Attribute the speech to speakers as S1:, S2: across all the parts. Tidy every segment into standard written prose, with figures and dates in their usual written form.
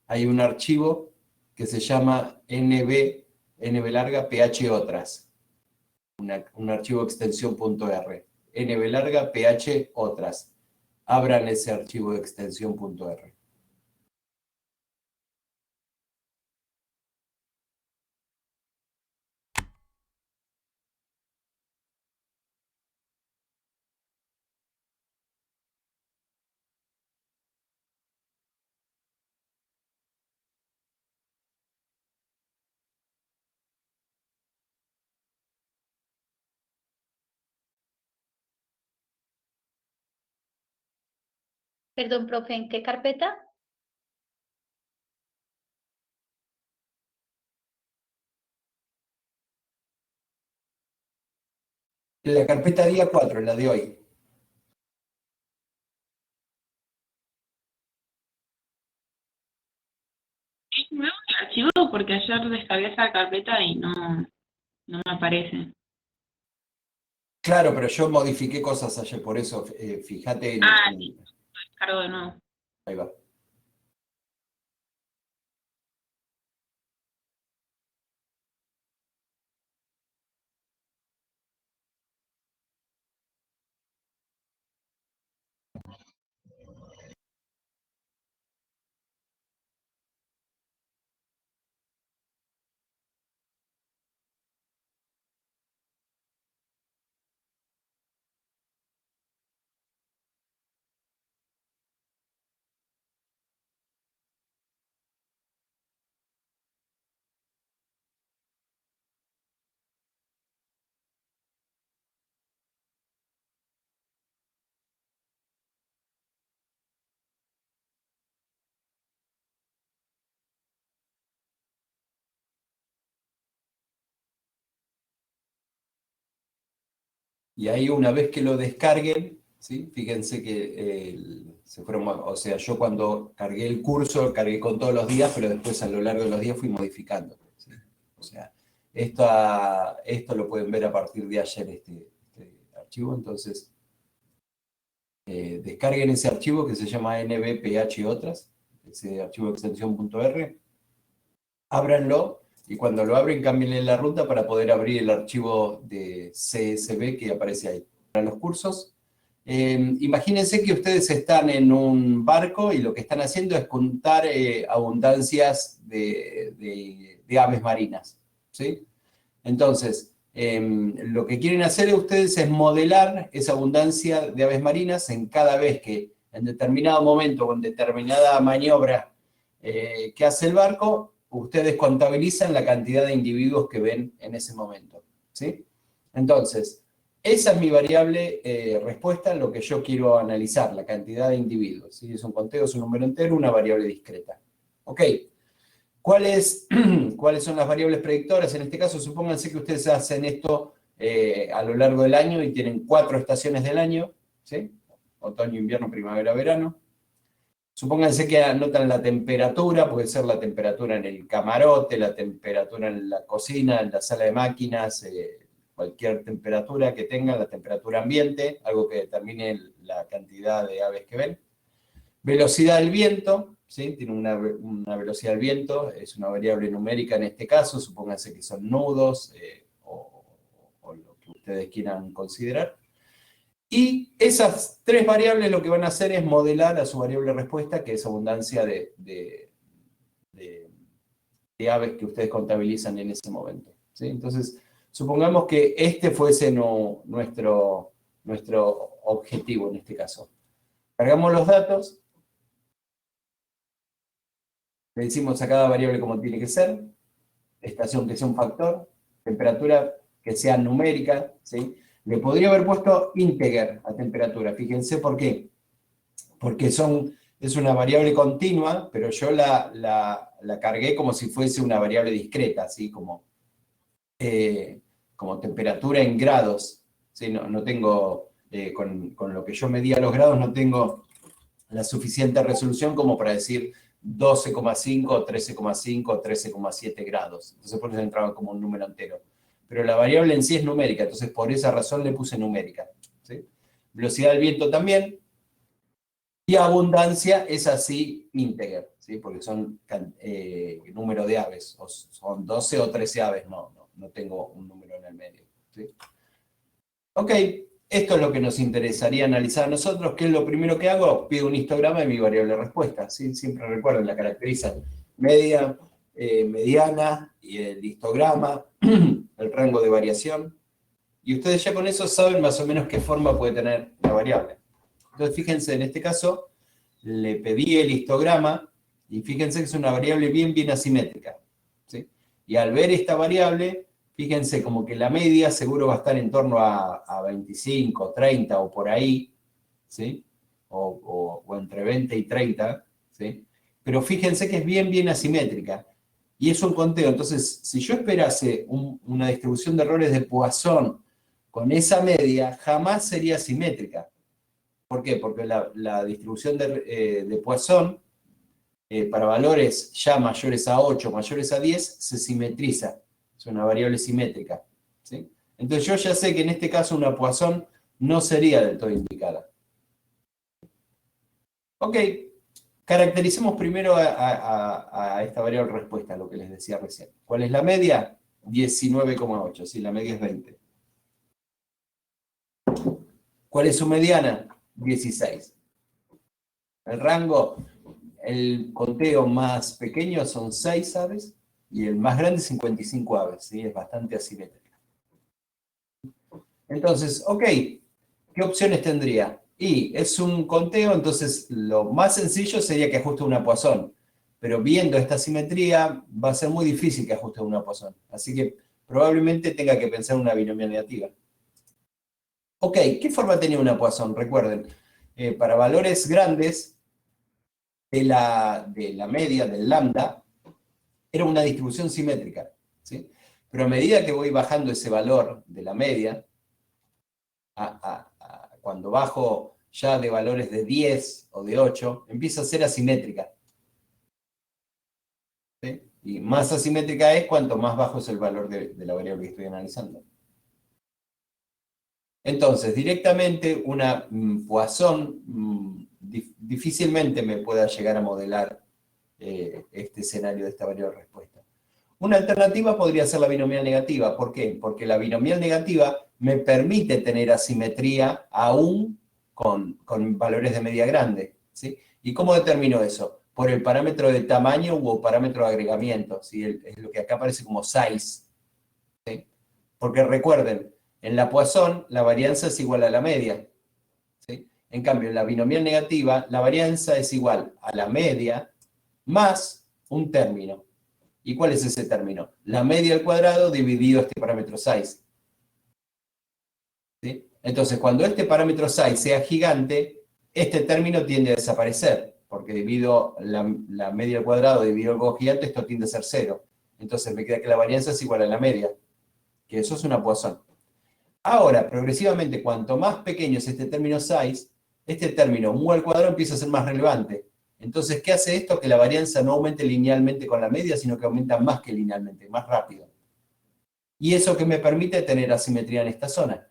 S1: hay un archivo que se llama nb larga ph otras, un archivo extensión .r, nb larga ph otras. Abran ese archivo de extensión .r.
S2: Perdón, profe, ¿en qué carpeta?
S1: La carpeta día 4, la de hoy.
S3: ¿Es nuevo el archivo? Porque ayer descargué esa carpeta y no me aparece.
S1: Claro, pero yo modifiqué cosas ayer, por eso fíjate en...
S3: Sí, descargo de nuevo.
S1: Ahí va. Y ahí una vez que lo descarguen, ¿sí? Fíjense que se fueron, o sea, yo cuando cargué el curso, cargué con todos los días, pero después a lo largo de los días fui modificando, ¿sí? O sea, esto lo pueden ver a partir de ayer, este archivo. Entonces, descarguen ese archivo que se llama nbph otras, ese archivo de extensión .r, ábranlo, y cuando lo abren, cámbienle la ruta para poder abrir el archivo de CSV que aparece ahí. Para los cursos, imagínense que ustedes están en un barco y lo que están haciendo es contar abundancias de aves marinas, ¿sí? Entonces, lo que quieren hacer ustedes es modelar esa abundancia de aves marinas en cada vez que en determinado momento o en determinada maniobra que hace el barco, ustedes contabilizan la cantidad de individuos que ven en ese momento, ¿sí? Entonces, esa es mi variable respuesta en lo que yo quiero analizar, la cantidad de individuos, ¿sí? Es un conteo, es un número entero, una variable discreta. ¿Ok? ¿Cuáles son las variables predictoras? En este caso, supónganse que ustedes hacen esto a lo largo del año y tienen 4 estaciones del año, ¿sí? Otoño, invierno, primavera, verano. Supónganse que anotan la temperatura, puede ser la temperatura en el camarote, la temperatura en la cocina, en la sala de máquinas, cualquier temperatura que tengan, la temperatura ambiente, algo que determine la cantidad de aves que ven. Velocidad del viento, ¿sí? Tiene una velocidad del viento, es una variable numérica en este caso, supónganse que son nudos o lo que ustedes quieran considerar. Y esas 3 variables lo que van a hacer es modelar a su variable respuesta, que es abundancia de aves que ustedes contabilizan en ese momento, ¿sí? Entonces, supongamos que este fuese nuestro objetivo en este caso. Cargamos los datos, le decimos a cada variable cómo tiene que ser, estación que sea un factor, temperatura que sea numérica, ¿sí? Le podría haber puesto integer a temperatura, fíjense por qué. Porque es una variable continua, pero yo la cargué como si fuese una variable discreta, ¿sí? Como temperatura en grados, ¿sí? No tengo, con lo que yo medía los grados, no tengo la suficiente resolución como para decir 12,5, 13,5, 13,7 grados. Entonces por eso entraba como un número entero. Pero la variable en sí es numérica, entonces por esa razón le puse numérica, ¿sí? Velocidad del viento también. Y abundancia es así integer, ¿sí? Porque son número de aves, o son 12 o 13 aves, no tengo un número en el medio, ¿sí? Ok, esto es lo que nos interesaría analizar a nosotros. ¿Qué es lo primero que hago? Pido un histograma de mi variable respuesta, ¿sí? Siempre recuerden, la caracterizan media, mediana, y el histograma, el rango de variación. Y ustedes ya con eso saben más o menos qué forma puede tener la variable. Entonces, fíjense, en este caso, le pedí el histograma, y fíjense que es una variable bien asimétrica, ¿sí? Y al ver esta variable, fíjense como que la media seguro va a estar en torno a 25, 30 o por ahí, ¿sí? O entre 20 y 30, ¿sí? Pero fíjense que es bien asimétrica. Y es un conteo. Entonces, si yo esperase una distribución de errores de Poisson con esa media, jamás sería simétrica. ¿Por qué? Porque la distribución de Poisson para valores ya mayores a 8, mayores a 10, se simetriza. Es una variable simétrica, ¿sí? Entonces yo ya sé que en este caso una Poisson no sería del todo indicada. Ok, caractericemos primero a esta variable respuesta, lo que les decía recién. ¿Cuál es la media? 19,8, sí, la media es 20. ¿Cuál es su mediana? 16. El rango, el conteo más pequeño son 6 aves y el más grande 55 aves, ¿sí? Es bastante asimétrico. Entonces, ok, ¿qué opciones tendría? Y es un conteo, entonces lo más sencillo sería que ajuste una Poisson, pero viendo esta simetría va a ser muy difícil que ajuste una Poisson, así que probablemente tenga que pensar en una binomial negativa. Ok, ¿qué forma tenía una Poisson? Recuerden, para valores grandes de la media, del lambda, era una distribución simétrica, ¿sí? Pero a medida que voy bajando ese valor de la media, cuando bajo ya de valores de 10 o de 8, empieza a ser asimétrica, ¿sí? Y más asimétrica es cuanto más bajo es el valor de la variable que estoy analizando. Entonces, directamente una Poisson difícilmente me pueda llegar a modelar este escenario de esta variable respuesta. Una alternativa podría ser la binomial negativa. ¿Por qué? Porque la binomial negativa me permite tener asimetría aún con valores de media grande, ¿sí? ¿Y cómo determino eso? Por el parámetro de tamaño o parámetro de agregamiento, ¿sí? Es lo que acá aparece como size, ¿sí? Porque recuerden, en la Poisson la varianza es igual a la media, ¿sí? En cambio, en la binomial negativa la varianza es igual a la media más un término. ¿Y cuál es ese término? La media al cuadrado dividido este parámetro size, ¿sí? Entonces, cuando este parámetro size sea gigante, este término tiende a desaparecer, porque divido la media al cuadrado dividido el algo gigante, esto tiende a ser 0. Entonces me queda que la varianza es igual a la media, que eso es una Poisson. Ahora, progresivamente, cuanto más pequeño es este término size, este término mu al cuadrado empieza a ser más relevante. Entonces, ¿qué hace esto? Que la varianza no aumente linealmente con la media, sino que aumenta más que linealmente, más rápido. Y eso que me permite tener asimetría en esta zona,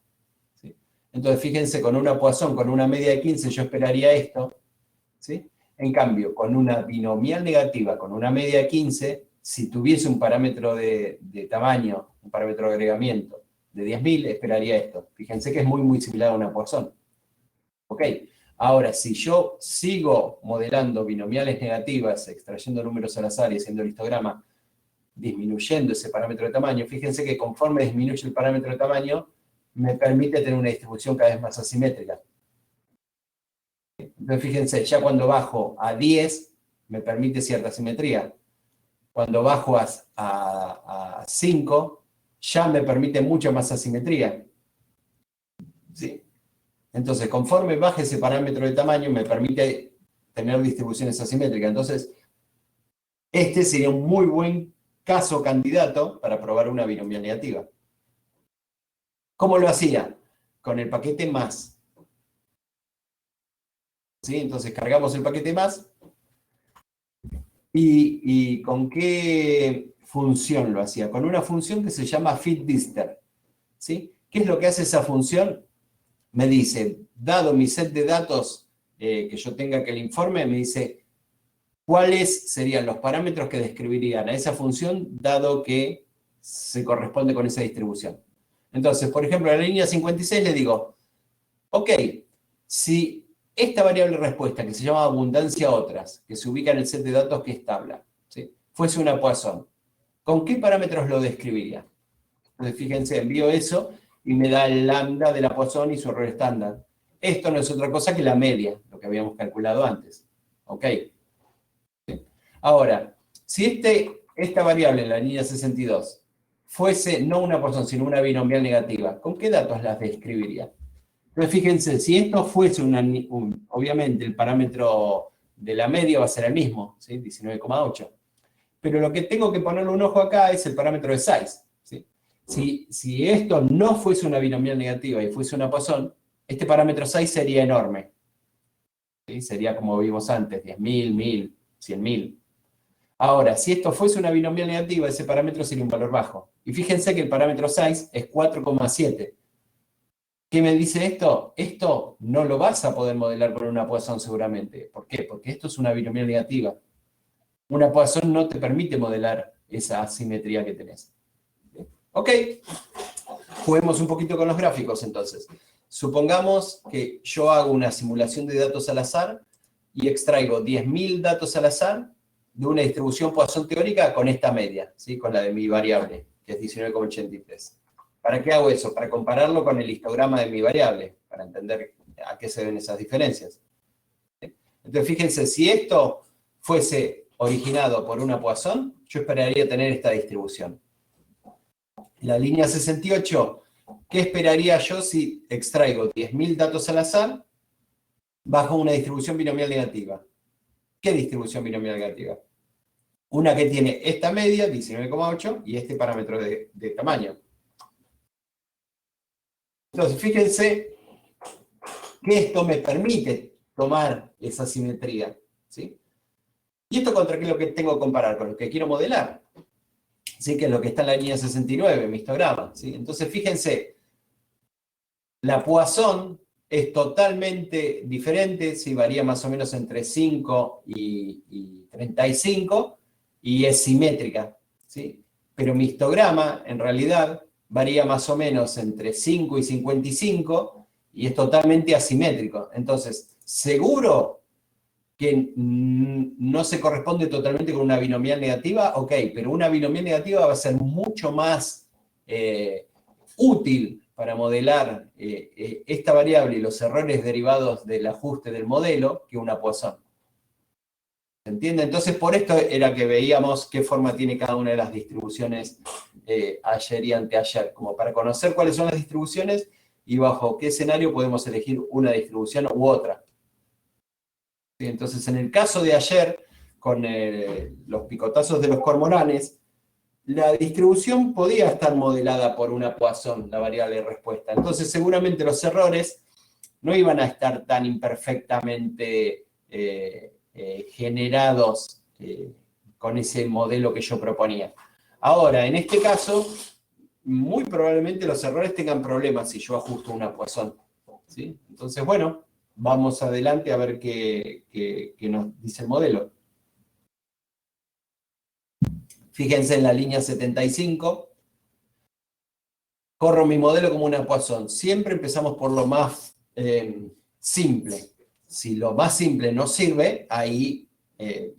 S1: ¿sí? Entonces, fíjense, con una Poisson, con una media de 15, yo esperaría esto, ¿sí? En cambio, con una binomial negativa, con una media de 15, si tuviese un parámetro de tamaño, un parámetro de agregamiento de 10.000, esperaría esto. Fíjense que es muy similar a una Poisson. ¿Ok? Ahora, si yo sigo modelando binomiales negativas, extrayendo números al azar y haciendo el histograma, disminuyendo ese parámetro de tamaño, fíjense que conforme disminuye el parámetro de tamaño, me permite tener una distribución cada vez más asimétrica. Entonces, fíjense, ya cuando bajo a 10, me permite cierta simetría. Cuando bajo a 5, ya me permite mucha más asimetría, ¿sí? Entonces, conforme baje ese parámetro de tamaño, me permite tener distribuciones asimétricas. Entonces, este sería un muy buen caso candidato para probar una binomial negativa. ¿Cómo lo hacía? Con el paquete más, ¿sí? Entonces, cargamos el paquete más. ¿Y con qué función lo hacía? Con una función que se llama fitDister, ¿sí? ¿Qué es lo que hace esa función? Me dice, dado mi set de datos que yo tenga que el informe me dice cuáles serían los parámetros que describirían a esa función, dado que se corresponde con esa distribución. Entonces, por ejemplo, en la línea 56 le digo, ok, si esta variable respuesta, que se llama abundancia otras, que se ubica en el set de datos que es tabla, ¿sí?, fuese una Poisson, ¿con qué parámetros lo describiría? Entonces, fíjense, envío eso y me da el lambda de la Poisson y su error estándar. Esto no es otra cosa que la media, lo que habíamos calculado antes. ¿Ok? Ahora, si esta variable en la línea 62 fuese no una Poisson, sino una binomial negativa, ¿con qué datos las describiría? Entonces, fíjense, si esto fuese obviamente el parámetro de la media va a ser el mismo, ¿sí? 19,8. Pero lo que tengo que ponerle un ojo acá es el parámetro de size, ¿sí? Si esto no fuese una binomial negativa y fuese una Poisson, este parámetro size sería enorme, ¿sí? Sería como vimos antes, 10.000, 1.000, 100.000. Ahora, si esto fuese una binomial negativa, ese parámetro sería un valor bajo. Y fíjense que el parámetro size es 4,7. ¿Qué me dice esto? Esto no lo vas a poder modelar con una Poisson seguramente. ¿Por qué? Porque esto es una binomial negativa. Una Poisson no te permite modelar esa asimetría que tenés. Ok, juguemos un poquito con los gráficos entonces. Supongamos que yo hago una simulación de datos al azar y extraigo 10.000 datos al azar de una distribución Poisson teórica con esta media, ¿sí?, con la de mi variable, que es 19,83. ¿Para qué hago eso? Para compararlo con el histograma de mi variable, para entender a qué se ven esas diferencias. Entonces, fíjense, si esto fuese originado por una Poisson, yo esperaría tener esta distribución. La línea 68, ¿qué esperaría yo si extraigo 10.000 datos al azar bajo una distribución binomial negativa? ¿Qué distribución binomial negativa? Una que tiene esta media, 19,8, y este parámetro de tamaño. Entonces, fíjense que esto me permite tomar esa simetría, ¿sí? ¿Y esto contra qué es lo que tengo que comparar? Con lo que quiero modelar, ¿sí?, que es lo que está en la línea 69, mi histograma, ¿sí? Entonces, fíjense, la Poisson es totalmente diferente, ¿sí?, varía más o menos entre 5 y 35, y es simétrica, ¿sí? Pero mi histograma, en realidad, varía más o menos entre 5 y 55, y es totalmente asimétrico. Entonces, seguro que no se corresponde totalmente con una binomial negativa, ok, pero una binomial negativa va a ser mucho más útil para modelar esta variable y los errores derivados del ajuste del modelo que una Poisson. ¿Se entiende? Entonces, por esto era que veíamos qué forma tiene cada una de las distribuciones ayer y anteayer, como para conocer cuáles son las distribuciones y bajo qué escenario podemos elegir una distribución u otra. ¿Sí? Entonces, en el caso de ayer, con los picotazos de los cormoranes, la distribución podía estar modelada por una Poisson, la variable de respuesta. Entonces, seguramente los errores no iban a estar tan imperfectamente generados con ese modelo que yo proponía. Ahora, en este caso, muy probablemente los errores tengan problemas si yo ajusto una Poisson, ¿sí? Entonces, bueno, vamos adelante a ver qué nos dice el modelo. Fíjense en la línea 75. Corro mi modelo como una Poisson. Siempre empezamos por lo más simple. Si lo más simple no sirve, ahí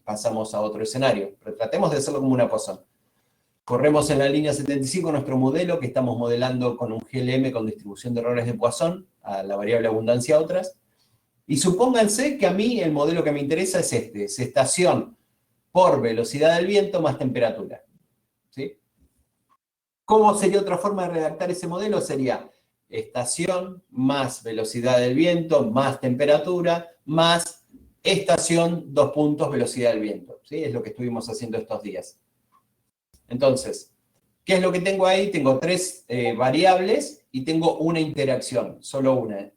S1: pasamos a otro escenario. Pero tratemos de hacerlo como una Poisson. Corremos en la línea 75 nuestro modelo, que estamos modelando con un GLM con distribución de errores de Poisson, a la variable abundancia otras. Y supónganse que a mí el modelo que me interesa es este, es estación por velocidad del viento más temperatura, ¿sí? ¿Cómo sería otra forma de redactar ese modelo? Sería estación más velocidad del viento más temperatura más estación, dos puntos, velocidad del viento, ¿sí? Es lo que estuvimos haciendo estos días. Entonces, ¿qué es lo que tengo ahí? Tengo tres variables y tengo una interacción, solo una,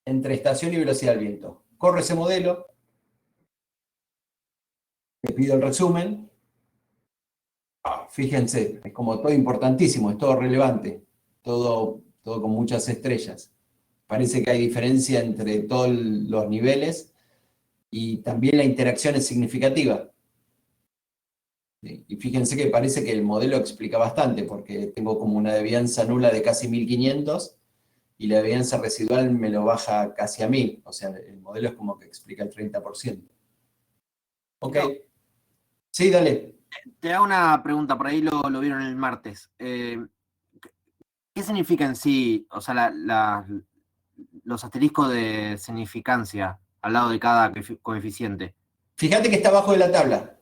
S1: entre estación y velocidad del viento. Corre ese modelo, le pido el resumen. Fíjense, es como todo importantísimo, es todo relevante, todo con muchas estrellas. parece que hay diferencia entre todos los niveles y también la interacción es significativa. ¿Sí? Y fíjense que parece que el modelo explica bastante, porque tengo como una desvianza nula de casi 1500 y la desvianza residual me lo baja casi a 1000. O sea, el modelo es como que explica el 30%. Ok.
S4: No.
S1: Sí, dale.
S4: Te hago una pregunta, por ahí lo vieron el martes. ¿Qué significa en sí, o sea, los asteriscos de significancia al lado de cada coeficiente?
S1: Fíjate que está abajo de la tabla.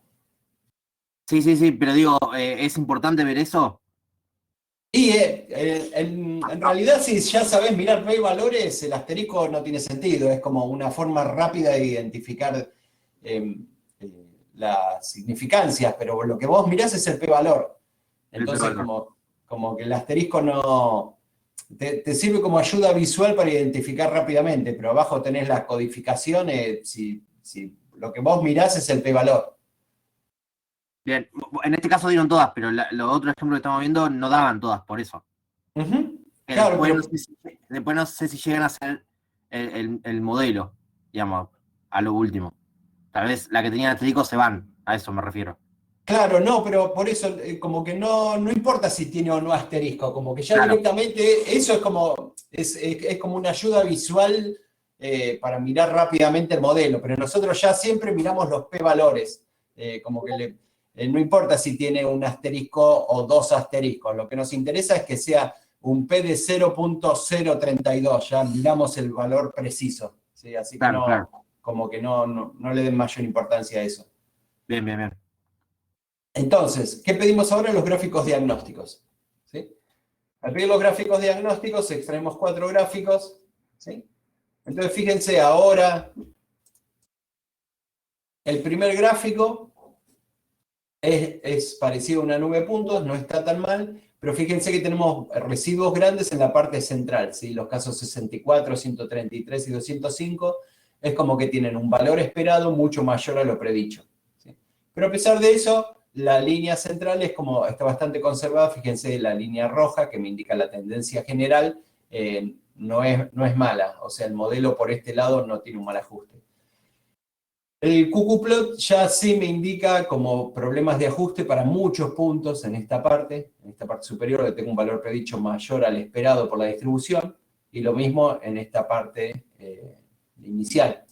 S4: Sí, pero digo, ¿es importante ver eso?
S1: Y en realidad, si ya sabés mirar p-valores, el asterisco no tiene sentido. Es como una forma rápida de identificar las significancias, pero lo que vos mirás es el p-valor. Entonces, como que el asterisco no... Te sirve como ayuda visual para identificar rápidamente, pero abajo tenés las codificaciones, si lo que vos mirás es el p-valor.
S4: Bien, en este caso dieron todas, pero los otros ejemplos que estamos viendo no daban todas, por eso.
S1: Claro,
S4: después,
S1: pero...
S4: después no sé si llegan a ser el modelo, digamos, a lo último. Tal vez la que tenía asterisco se van, a eso me refiero.
S1: Claro, no, pero por eso como que no importa si tiene o no asterisco, como que ya
S4: Claro.
S1: Directamente eso es como una ayuda visual para mirar rápidamente el modelo, pero nosotros ya siempre miramos los p-valores, como que no importa si tiene un asterisco o dos asteriscos, lo que nos interesa es que sea un p de 0.032, ya miramos el valor preciso, ¿sí? Así que
S4: Claro.
S1: como que no le den mayor importancia a eso.
S4: Bien.
S1: Entonces, ¿qué pedimos ahora? Los gráficos diagnósticos. ¿Sí? Al pedir los gráficos diagnósticos, extraemos 4 gráficos. ¿Sí? Entonces, fíjense, ahora el primer gráfico es parecido a una nube de puntos, no está tan mal, pero fíjense que tenemos residuos grandes en la parte central. ¿Sí? Los casos 64, 133 y 205 es como que tienen un valor esperado mucho mayor a lo predicho. ¿Sí? Pero a pesar de eso, la línea central está bastante conservada. Fíjense, la línea roja que me indica la tendencia general no es mala. O sea, el modelo por este lado no tiene un mal ajuste. El qqplot ya sí me indica como problemas de ajuste para muchos puntos en esta parte superior, donde tengo un valor predicho mayor al esperado por la distribución, y lo mismo en esta parte inicial.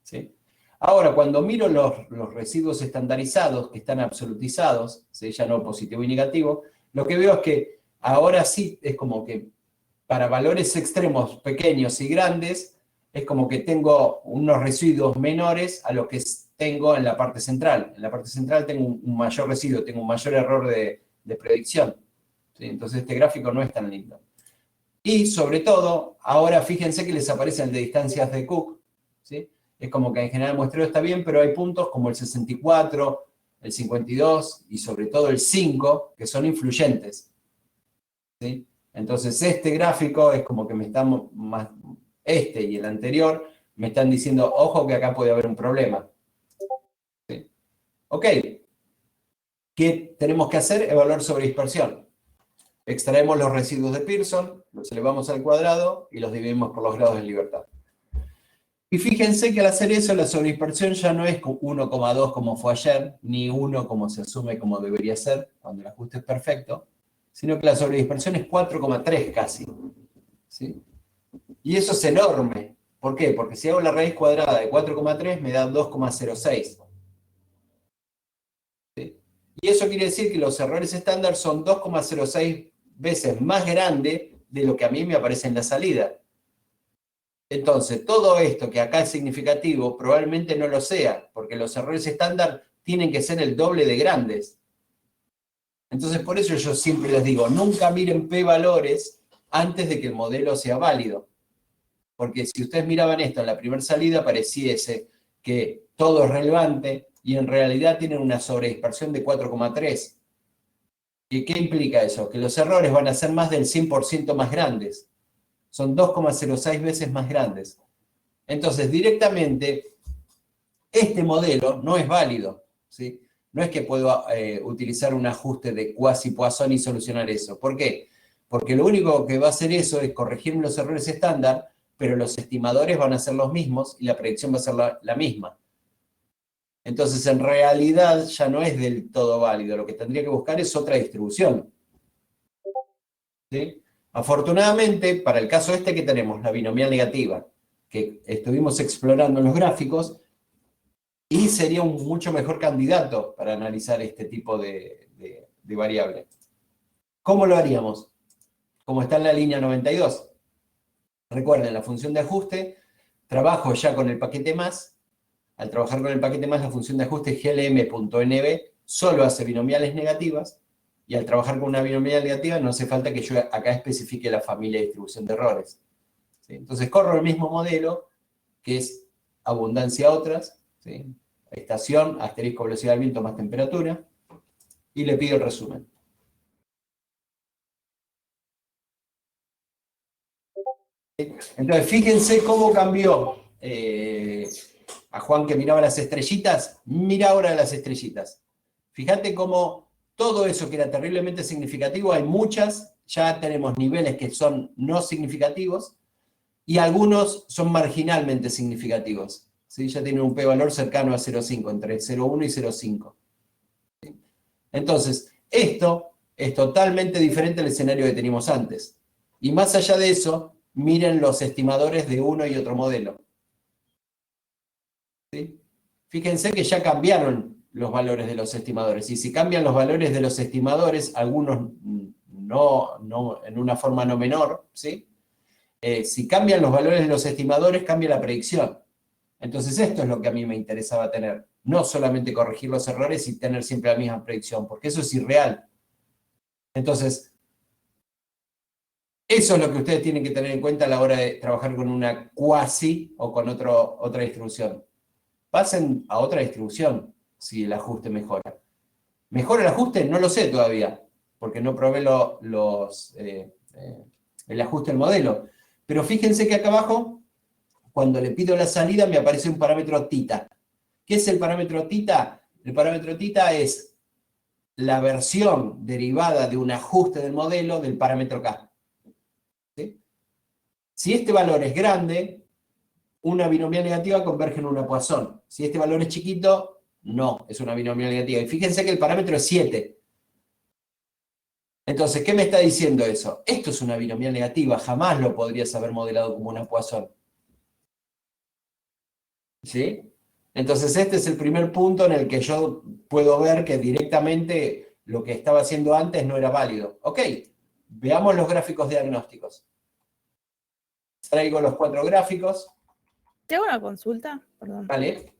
S1: ¿Sí? Ahora, cuando miro los residuos estandarizados, que están absolutizados, ¿sí? Ya no positivo y negativo, lo que veo es que ahora sí es como que para valores extremos pequeños y grandes, es como que tengo unos residuos menores a los que tengo en la parte central. En la parte central tengo un mayor residuo, tengo un mayor error de predicción. ¿Sí? Entonces este gráfico no es tan lindo. Y sobre todo, ahora fíjense que les aparece el de distancias de Cook. ¿Sí? Es como que en general el muestreo está bien, pero hay puntos como el 64, el 52 y sobre todo el 5 que son influyentes. ¿Sí? Entonces este gráfico es como que me está más... Este y el anterior me están diciendo, ojo que acá puede haber un problema. ¿Sí? Ok. ¿Qué tenemos que hacer? Evaluar sobre dispersión. Extraemos los residuos de Pearson, los elevamos al cuadrado y los dividimos por los grados de libertad. Y fíjense que al hacer eso, la sobredispersión ya no es 1,2 como fue ayer, ni 1 como se asume como debería ser, cuando el ajuste es perfecto, sino que la sobredispersión es 4,3 casi. ¿Sí? Y eso es enorme. ¿Por qué? Porque si hago la raíz cuadrada de 4,3 me da 2,06. ¿Sí? Y eso quiere decir que los errores estándar son 2,06 veces más grande de lo que a mí me aparece en la salida. Entonces, todo esto que acá es significativo probablemente no lo sea, porque los errores estándar tienen que ser el doble de grandes. Entonces, por eso yo siempre les digo, nunca miren p-valores antes de que el modelo sea válido. Porque si ustedes miraban esto en la primera salida, pareciese que todo es relevante y en realidad tienen una sobredispersión de 4,3. ¿Y qué implica eso? Que los errores van a ser más del 100% más grandes. Son 2,06 veces más grandes. Entonces, directamente, este modelo no es válido. ¿Sí? No es que puedo utilizar un ajuste de quasi-Poisson y solucionar eso. ¿Por qué? Porque lo único que va a hacer eso es corregirme los errores estándar, pero los estimadores van a ser los mismos y la predicción va a ser la misma. Entonces, en realidad, ya no es del todo válido. Lo que tendría que buscar es otra distribución. ¿Sí? Afortunadamente, para el caso este que tenemos, la binomial negativa, que estuvimos explorando en los gráficos, y sería un mucho mejor candidato para analizar este tipo de variable. ¿Cómo lo haríamos? Como está en la línea 92. Recuerden, la función de ajuste, trabajo ya con el paquete más. Al trabajar con el paquete más, la función de ajuste glm.nb solo hace binomiales negativas, y al trabajar con una binomial negativa no hace falta que yo acá especifique la familia de distribución de errores. ¿Sí? Entonces corro el mismo modelo, que es abundancia otras, ¿sí? Estación, asterisco, velocidad del viento más temperatura, y le pido el resumen. Entonces, fíjense cómo cambió a Juan que miraba las estrellitas, mira ahora las estrellitas. Fíjate cómo todo eso que era terriblemente significativo, hay muchas, ya tenemos niveles que son no significativos, y algunos son marginalmente significativos. ¿Sí? Ya tienen un p-valor cercano a 0,5, entre 0,1 y 0,5. ¿Sí? Entonces, esto es totalmente diferente al escenario que teníamos antes. Y más allá de eso, miren los estimadores de uno y otro modelo. ¿Sí? Fíjense que ya cambiaron los valores de los estimadores. Y si cambian los valores de los estimadores, algunos no en una forma no menor, ¿sí? Si cambian los valores de los estimadores, cambia la predicción. Entonces esto es lo que a mí me interesaba tener. No solamente corregir los errores y tener siempre la misma predicción, porque eso es irreal. Entonces, eso es lo que ustedes tienen que tener en cuenta a la hora de trabajar con una cuasi o con otra distribución. Pasen a otra distribución si el ajuste mejora. ¿Mejora el ajuste? No lo sé todavía, porque no probé el ajuste del modelo. Pero fíjense que acá abajo, cuando le pido la salida, me aparece un parámetro tita. ¿Qué es el parámetro tita? El parámetro tita es la versión derivada de un ajuste del modelo del parámetro K. ¿Sí? Si este valor es grande, una binomial negativa converge en una Poisson. Si este valor es chiquito, no, es una binomial negativa. Y fíjense que el parámetro es 7. Entonces, ¿qué me está diciendo eso? Esto es una binomial negativa, jamás lo podrías haber modelado como una Poisson. ¿Sí? Entonces, este es el primer punto en el que yo puedo ver que directamente lo que estaba haciendo antes no era válido. Ok, veamos los gráficos diagnósticos. Traigo los 4 gráficos.
S5: ¿Te hago una consulta? Perdón.
S1: Vale.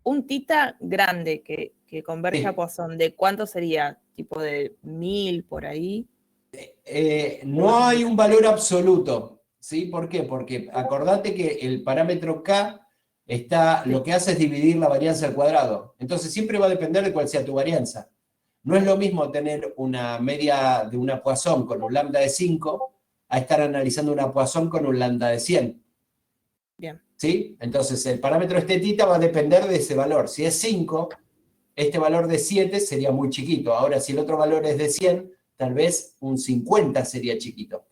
S5: Un tita grande que converge
S1: Sí.
S5: a Poisson, ¿de cuánto sería? ¿Tipo de 1000 por ahí?
S1: No hay un valor absoluto. ¿Sí? ¿Por qué? Porque acordate que el parámetro K lo que hace es dividir la varianza al cuadrado. Entonces siempre va a depender de cuál sea tu varianza. No es lo mismo tener una media de una Poisson con un lambda de 5 a estar analizando una Poisson con un lambda de 100.
S5: Bien.
S1: ¿Sí? Entonces el parámetro este tita va a depender de ese valor. Si es 5, este valor de 7 sería muy chiquito. Ahora, si el otro valor es de 100, tal vez un 50 sería chiquito.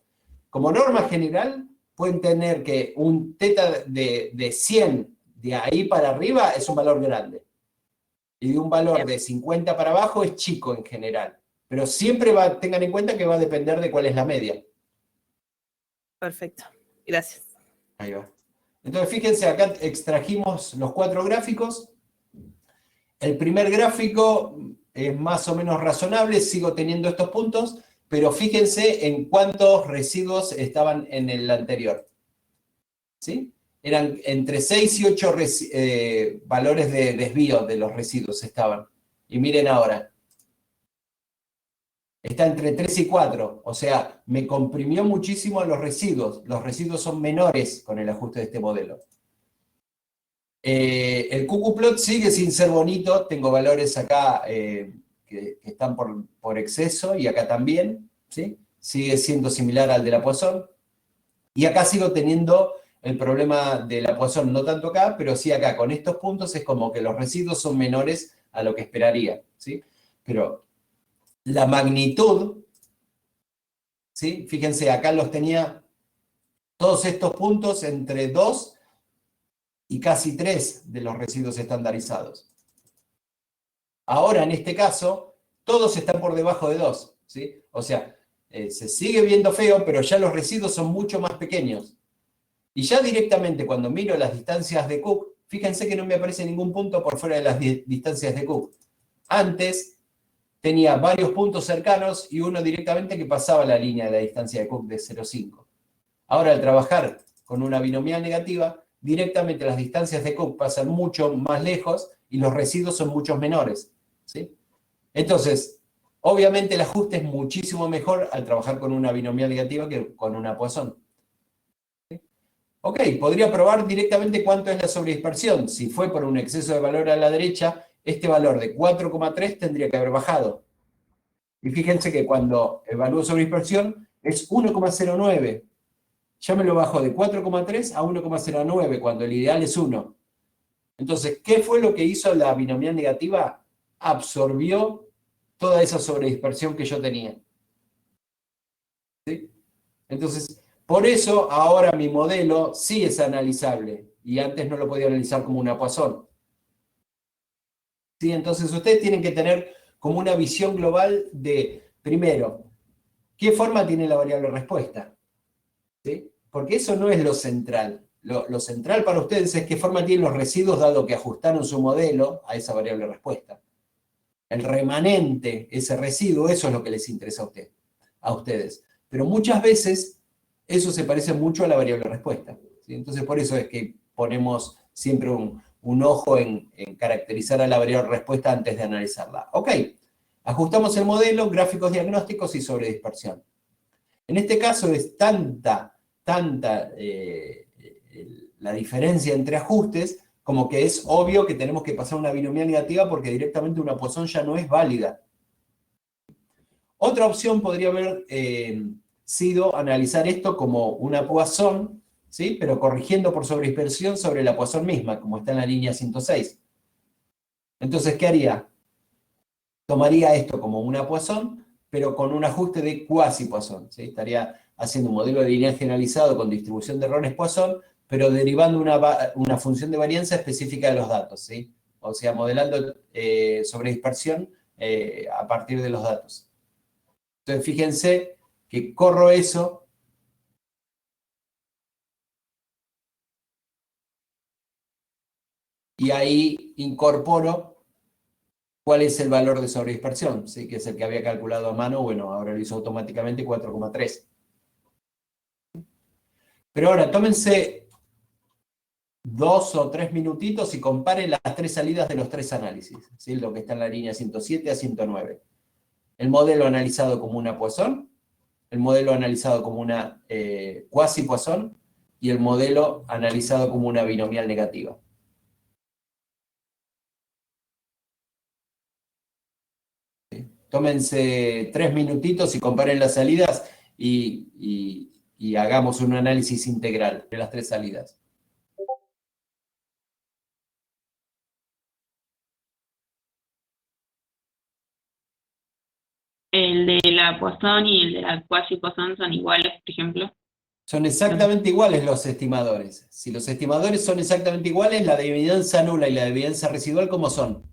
S1: Como norma general, pueden tener que un teta de 100 de ahí para arriba es un valor grande. Y de un valor de 50 para abajo es chico en general. Pero siempre tengan en cuenta que va a depender de cuál es la media.
S5: Perfecto. Gracias.
S1: Ahí va. Entonces, fíjense, acá extrajimos los 4 gráficos. El primer gráfico es más o menos razonable, sigo teniendo estos puntos, pero fíjense en cuántos residuos estaban en el anterior. ¿Sí? Eran entre 6 y 8 valores de desvío de los residuos estaban. Y miren ahora. Está entre 3 y 4. O sea, me comprimió muchísimo los residuos. Los residuos son menores con el ajuste de este modelo. El ggplot sigue sin ser bonito. Tengo valores acá que están por exceso y acá también. ¿Sí? Sigue siendo similar al de la Poisson. Y acá sigo teniendo el problema de la Poisson, no tanto acá, pero sí acá. Con estos puntos es como que los residuos son menores a lo que esperaría. ¿Sí? Pero la magnitud, ¿sí? Fíjense, acá los tenía Todos estos puntos entre 2 y casi 3 de los residuos estandarizados. Ahora, en este caso, todos están por debajo de 2, ¿sí? O sea, se sigue viendo feo, pero ya los residuos son mucho más pequeños. Y ya directamente cuando miro las distancias de Cook, fíjense que no me aparece ningún punto por fuera de las distancias de Cook. Antes tenía varios puntos cercanos y uno directamente que pasaba la línea de la distancia de Cook de 0,5. Ahora, al trabajar con una binomial negativa, directamente las distancias de Cook pasan mucho más lejos y los residuos son mucho menores, ¿sí? Entonces, obviamente el ajuste es muchísimo mejor al trabajar con una binomial negativa que con una Poisson. ¿Sí? Ok, podría probar directamente cuánto es la sobredispersión. Si fue por un exceso de valor a la derecha, este valor de 4,3 tendría que haber bajado. Y fíjense que cuando evalúo sobredispersión es 1,09. Ya me lo bajo de 4,3 a 1,09 cuando el ideal es 1. Entonces, ¿qué fue lo que hizo la binomial negativa? Absorbió toda esa sobredispersión que yo tenía. ¿Sí? Entonces, por eso ahora mi modelo sí es analizable y antes no lo podía analizar como una Poisson. ¿Sí? Entonces, ustedes tienen que tener como una visión global de, primero, ¿qué forma tiene la variable respuesta? ¿Sí? Porque eso no es lo central. Lo central para ustedes es qué forma tienen los residuos dado que ajustaron su modelo a esa variable respuesta. El remanente, ese residuo, eso es lo que les interesa a ustedes. Pero muchas veces eso se parece mucho a la variable respuesta, ¿sí? Entonces por eso es que ponemos siempre un ojo en caracterizar a la variable respuesta antes de analizarla. Ok, ajustamos el modelo, gráficos diagnósticos y sobredispersión. En este caso es tanta la diferencia entre ajustes, como que es obvio que tenemos que pasar una binomial negativa porque directamente una Poisson ya no es válida. Otra opción podría haber sido analizar esto como una Poisson, ¿sí? Pero corrigiendo por sobredispersión sobre la Poisson misma, como está en la línea 106. Entonces, ¿qué haría? Tomaría esto como una Poisson, pero con un ajuste de cuasi Poisson, ¿sí? Estaría haciendo un modelo de lineal generalizado con distribución de errores Poisson, pero derivando una función de varianza específica de los datos, ¿sí? O sea, modelando sobredispersión a partir de los datos. Entonces, fíjense que corro eso y ahí incorporo cuál es el valor de sobredispersión, ¿sí? Que es el que había calculado a mano. Bueno, ahora lo hizo automáticamente 4,3. Pero ahora, tómense 2 o 3 minutitos y comparen las 3 salidas de los 3 análisis, ¿sí? Lo que está en la línea 107 a 109. El modelo analizado como una Poisson, el modelo analizado como una cuasi Poisson y el modelo analizado como una binomial negativa. ¿Sí? Tómense 3 minutitos y comparen las salidas y hagamos un análisis integral de las 3 salidas.
S3: El de la Poisson y el de la cuasi Poisson son iguales, por ejemplo.
S1: Son exactamente iguales los estimadores. Si los estimadores son exactamente iguales, la de evidencia nula y la de evidencia residual, ¿cómo son?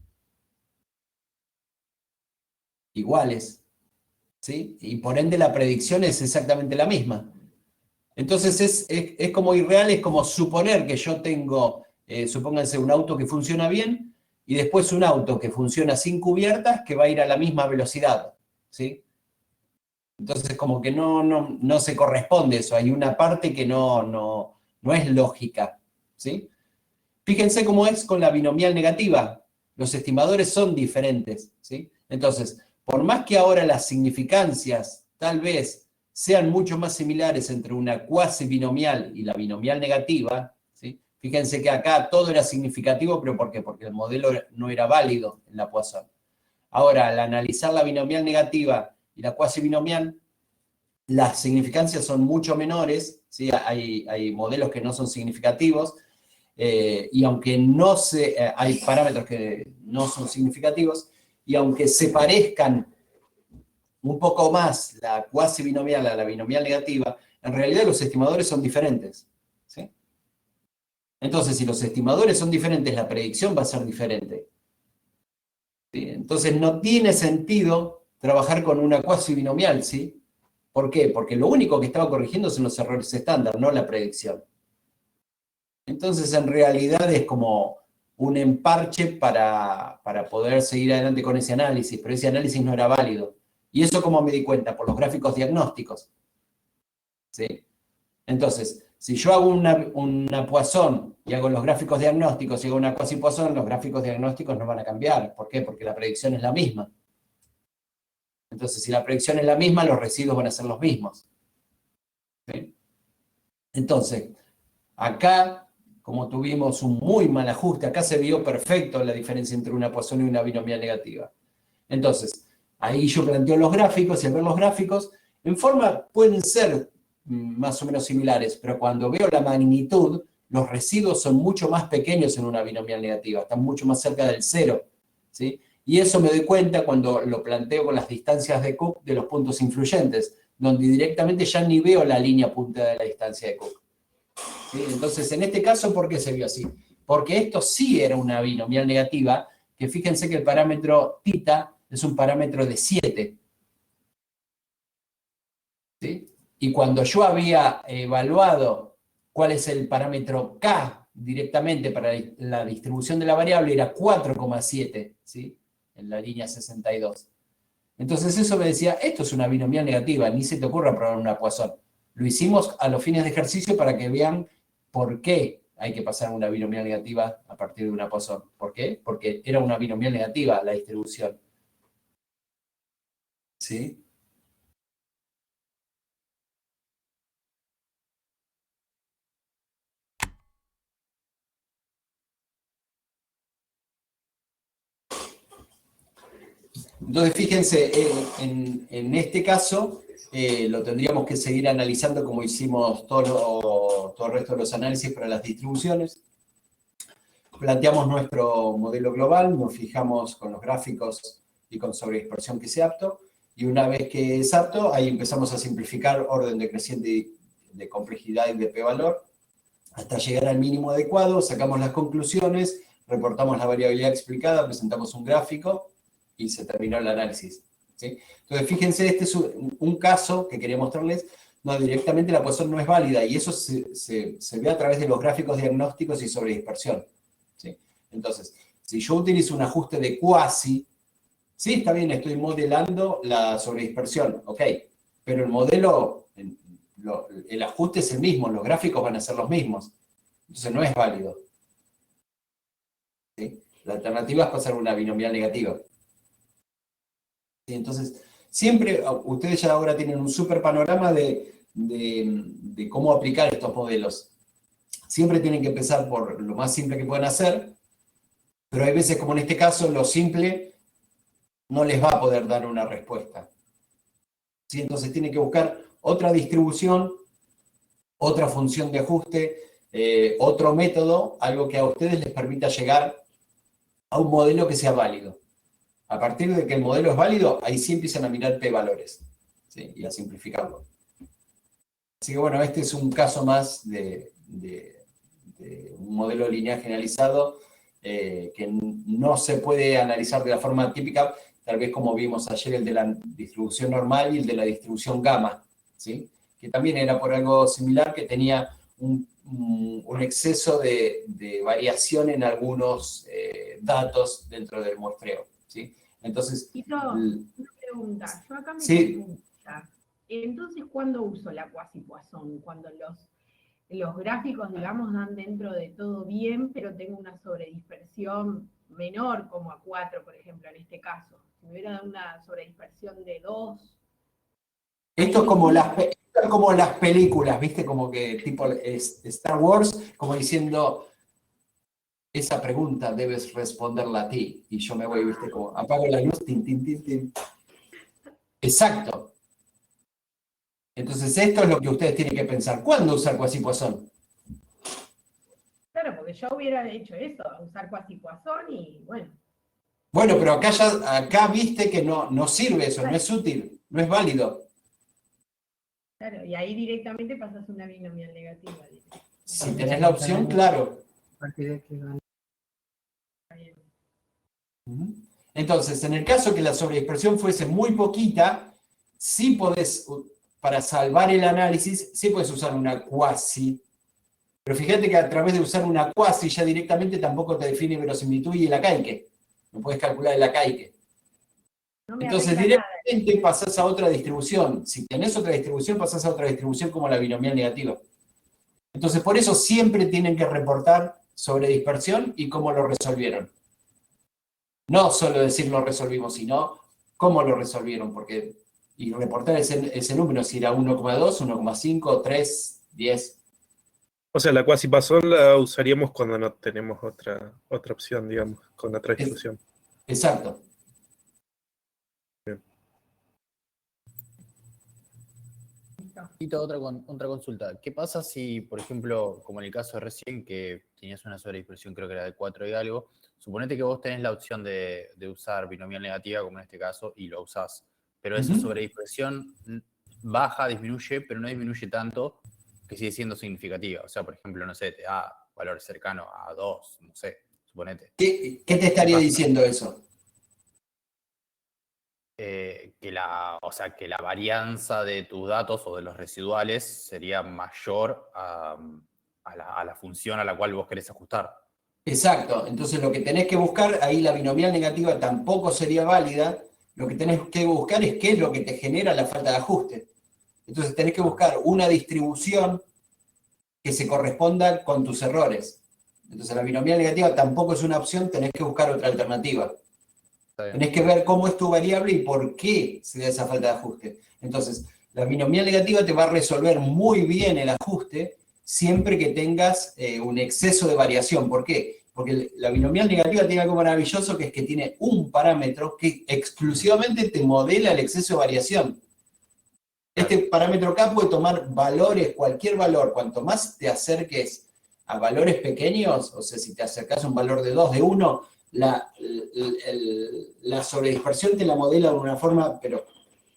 S1: Iguales. ¿Sí? Y por ende la predicción es exactamente la misma. Entonces es como irreal, es como suponer que yo tengo, supónganse, un auto que funciona bien y después un auto que funciona sin cubiertas que va a ir a la misma velocidad. ¿Sí? Entonces como que no se corresponde eso, hay una parte que no es lógica, ¿sí? Fíjense cómo es con la binomial negativa, los estimadores son diferentes, ¿sí? Entonces, por más que ahora las significancias tal vez sean mucho más similares entre una cuasi binomial y la binomial negativa, ¿sí? Fíjense que acá todo era significativo, pero ¿por qué? Porque el modelo no era válido en la Poisson. Ahora, al analizar la binomial negativa y la cuasi binomial, las significancias son mucho menores, ¿sí? Hay modelos que no son significativos, y aunque hay parámetros que no son significativos, y aunque se parezcan un poco más la cuasi binomial a la binomial negativa, en realidad los estimadores son diferentes. ¿Sí? Entonces, si los estimadores son diferentes, la predicción va a ser diferente. ¿Sí? Entonces, no tiene sentido trabajar con una cuasi binomial, ¿sí? ¿Por qué? Porque lo único que estaba corrigiendo son los errores estándar, no la predicción. Entonces, en realidad es como un emparche para poder seguir adelante con ese análisis, pero ese análisis no era válido. ¿Y eso cómo me di cuenta? Por los gráficos diagnósticos. ¿Sí? Entonces, si yo hago una Poisson y hago los gráficos diagnósticos y hago una quasi Poisson, los gráficos diagnósticos no van a cambiar. ¿Por qué? Porque la predicción es la misma. Entonces, si la predicción es la misma, los residuos van a ser los mismos. ¿Sí? Entonces, acá, como tuvimos un muy mal ajuste, acá se vio perfecto la diferencia entre una Poisson y una binomial negativa. Entonces, ahí yo planteo los gráficos, y al ver los gráficos, en forma pueden ser más o menos similares, pero cuando veo la magnitud, los residuos son mucho más pequeños en una binomial negativa, están mucho más cerca del cero, ¿sí? Y eso me doy cuenta cuando lo planteo con las distancias de Cook de los puntos influyentes, donde directamente ya ni veo la línea punta de la distancia de Cook. ¿Sí? Entonces, en este caso, ¿por qué se vio así? Porque esto sí era una binomial negativa, que fíjense que el parámetro θ es un parámetro de 7. ¿Sí? Y cuando yo había evaluado cuál es el parámetro K directamente para la distribución de la variable, era 4,7, ¿sí? En la línea 62. Entonces eso me decía, esto es una binomial negativa, ni se te ocurra probar una Poisson. Lo hicimos a los fines de ejercicio para que vean por qué hay que pasar una binomial negativa a partir de una Poisson. ¿Por qué? Porque era una binomial negativa la distribución. ¿Sí? Entonces, fíjense, en este caso lo tendríamos que seguir analizando como hicimos todo el resto de los análisis para las distribuciones. Planteamos nuestro modelo global, nos fijamos con los gráficos y con sobredispersión que sea apto, y una vez que es apto, ahí empezamos a simplificar orden decreciente de complejidad y de p-valor, hasta llegar al mínimo adecuado, sacamos las conclusiones, reportamos la variabilidad explicada, presentamos un gráfico, y se terminó el análisis. ¿Sí? Entonces, fíjense, este es un caso que quería mostrarles, donde directamente la Poisson no es válida, y eso se ve a través de los gráficos diagnósticos y sobredispersión. ¿Sí? Entonces, si yo utilizo un ajuste de cuasi, sí, está bien, estoy modelando la sobredispersión, ok, pero el modelo, el ajuste es el mismo, los gráficos van a ser los mismos, entonces no es válido. ¿Sí? La alternativa es pasar una binomial negativa. Entonces, siempre, ustedes ya ahora tienen un súper panorama de cómo aplicar estos modelos. Siempre tienen que empezar por lo más simple que puedan hacer, pero hay veces, como en este caso, lo simple no les va a poder dar una respuesta. ¿Sí? Entonces tienen que buscar otra distribución, otra función de ajuste, otro método, algo que a ustedes les permita llegar a un modelo que sea válido. A partir de que el modelo es válido, ahí sí empiezan a mirar p-valores, ¿sí? Y a simplificarlo. Así que bueno, este es un caso más de un modelo lineal generalizado que no se puede analizar de la forma típica, tal vez como vimos ayer el de la distribución normal y el de la distribución gamma, ¿sí? Que también era por algo similar, que tenía un exceso de variación en algunos datos dentro del muestreo, ¿sí? Entonces,
S6: una pregunta. Yo acá me
S1: sí.
S6: pregunta. Entonces, ¿cuándo uso la quasi Poisson? Cuando los gráficos, digamos, dan dentro de todo bien, pero tengo una sobredispersión menor, como a 4, por ejemplo, en este caso. Si me hubiera dado una sobredispersión de 2.
S1: Esto es como las películas, ¿viste? Como que tipo Star Wars, como diciendo, esa pregunta debes responderla a ti. Y yo me voy, ¿viste? Como apago la luz, tin, tin, tin, tin. Exacto. Entonces esto es lo que ustedes tienen que pensar. ¿Cuándo usar quasi Poisson?
S6: Claro, porque yo hubiera hecho eso, usar quasi Poisson y bueno.
S1: Bueno, pero acá viste que no sirve eso, no es útil, no es válido.
S6: Claro, y ahí directamente pasas una binomial negativa.
S1: Si tenés la opción, claro. Ujú. Entonces, en el caso que la sobredispersión fuese muy poquita, sí podés, para salvar el análisis, sí podés usar una cuasi. Pero fíjate que a través de usar una cuasi ya directamente tampoco te define verosimilitud y el acaique. No puedes calcular el acaique.
S6: No me
S1: Entonces
S6: arregla nada.
S1: directamente pasás a otra distribución. Si tenés otra distribución, pasás a otra distribución como la binomial negativa. Entonces por eso siempre tienen que reportar sobre dispersión y cómo lo resolvieron. No solo decir lo resolvimos, sino cómo lo resolvieron, porque y reportar ese número, si era 1,2, 1,5, 3, 10.
S7: O sea, la cuasipasón la usaríamos cuando no tenemos otra opción, digamos, con otra distribución.
S1: Exacto.
S8: Y otra consulta. ¿Qué pasa si, por ejemplo, como en el caso de recién, que tenías una sobredispersión, creo que era de 4 y algo, suponete que vos tenés la opción de usar binomial negativa, como en este caso, y lo usás, pero esa sobredispersión baja, disminuye, pero no disminuye tanto que sigue siendo significativa. O sea, por ejemplo, no sé, te da valor cercano a 2, no sé, suponete.
S1: ¿Qué te estaría diciendo eso?
S8: Que la varianza de tus datos o de los residuales sería mayor a la función a la cual vos querés ajustar.
S1: Exacto. Entonces lo que tenés que buscar, ahí la binomial negativa tampoco sería válida. Lo que tenés que buscar es qué es lo que te genera la falta de ajuste. Entonces tenés que buscar una distribución que se corresponda con tus errores. Entonces la binomial negativa tampoco es una opción, tenés que buscar otra alternativa. Tenés que ver cómo es tu variable y por qué se da esa falta de ajuste. Entonces, la binomial negativa te va a resolver muy bien el ajuste siempre que tengas un exceso de variación. ¿Por qué? Porque la binomial negativa tiene algo maravilloso, que es que tiene un parámetro que exclusivamente te modela el exceso de variación. Este parámetro K puede tomar valores, cualquier valor. Cuanto más te acerques a valores pequeños, o sea, si te acercas a un valor de 2, de 1, la sobredispersión te la modela de una forma, pero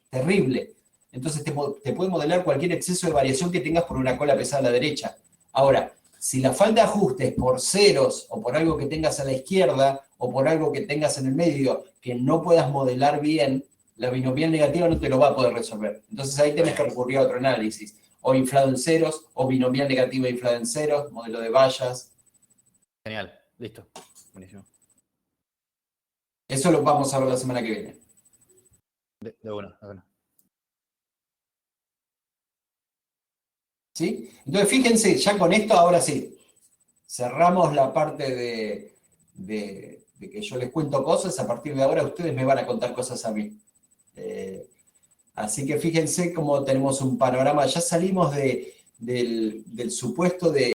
S1: terrible. Entonces te puede modelar cualquier exceso de variación que tengas por una cola pesada a la derecha. Ahora, si la falta de ajuste es por ceros, o por algo que tengas a la izquierda, o por algo que tengas en el medio, que no puedas modelar bien, la binomial negativa no te lo va a poder resolver. Entonces ahí tenés que recurrir a otro análisis. O inflado en ceros, o binomial negativa inflada en ceros, modelo de Bayes.
S8: Genial, listo. Buenísimo.
S1: Eso lo vamos a ver la semana que viene.
S8: De una, de una.
S1: ¿Sí? Entonces fíjense, ya con esto, ahora sí, cerramos la parte de que yo les cuento cosas. A partir de ahora ustedes me van a contar cosas a mí. Así que fíjense cómo tenemos un panorama. Ya salimos del supuesto de